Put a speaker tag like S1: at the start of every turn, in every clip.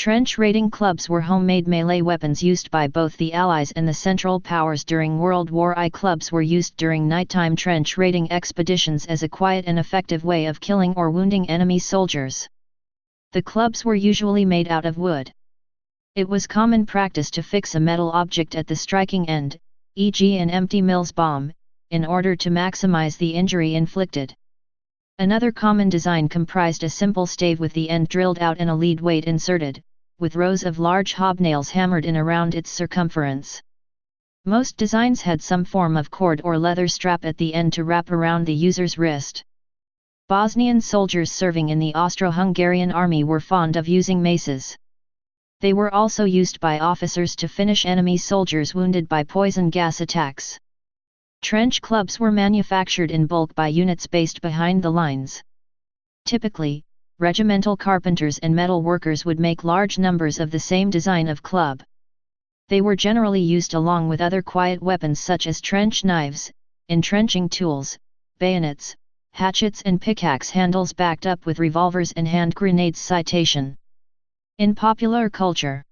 S1: Trench raiding clubs were homemade melee weapons used by both the Allies and the Central Powers during World War I. Clubs were used during nighttime trench raiding expeditions as a quiet and effective way of killing or wounding enemy soldiers. The clubs were usually made out of wood. It was common practice to fix a metal object at the striking end, e.g. an empty Mills bomb, in order to maximize the injury inflicted. Another common design comprised a simple stave with the end drilled out and a lead weight inserted, with rows of large hobnails hammered in around its circumference. Most designs had some form of cord or leather strap at the end to wrap around the user's wrist. Bosnian soldiers serving in the Austro-Hungarian army were fond of using maces. They were also used by officers to finish enemy soldiers wounded by poison gas attacks. Trench clubs were manufactured in bulk by units based behind the lines. Typically, regimental carpenters and metal workers would make large numbers of the same design of club. They were generally used along with other quiet weapons such as trench knives, entrenching tools, bayonets, hatchets and pickaxe handles backed up with revolvers and hand grenades. Citation. In popular culture.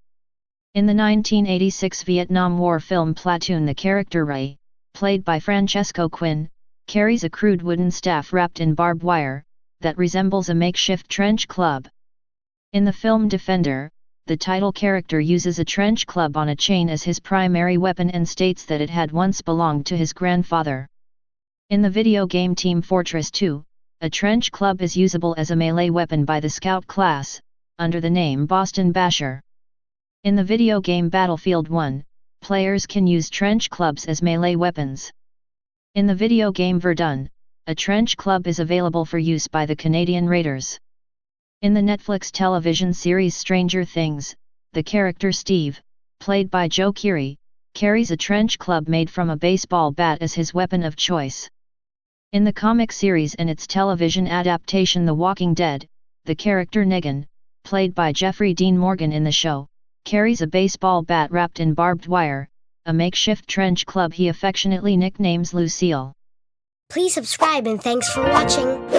S1: In the 1986 Vietnam War film Platoon, the character Ray, played by Francesco Quinn, carries a crude wooden staff wrapped in barbed wire, that resembles a makeshift trench club. In the film Defender, the title character uses a trench club on a chain as his primary weapon and states that it had once belonged to his grandfather. In the video game Team Fortress 2, a trench club is usable as a melee weapon by the Scout class, under the name Boston Basher. In the video game Battlefield 1, players can use trench clubs as melee weapons. In the video game Verdun, a trench club is available for use by the Canadian Raiders. In the Netflix television series Stranger Things, the character Steve, played by Joe Keery, carries a trench club made from a baseball bat as his weapon of choice. In the comic series and its television adaptation The Walking Dead, the character Negan, played by Jeffrey Dean Morgan in the show, carries a baseball bat wrapped in barbed wire, a makeshift trench club he affectionately nicknames Lucille.
S2: Please subscribe and thanks for watching.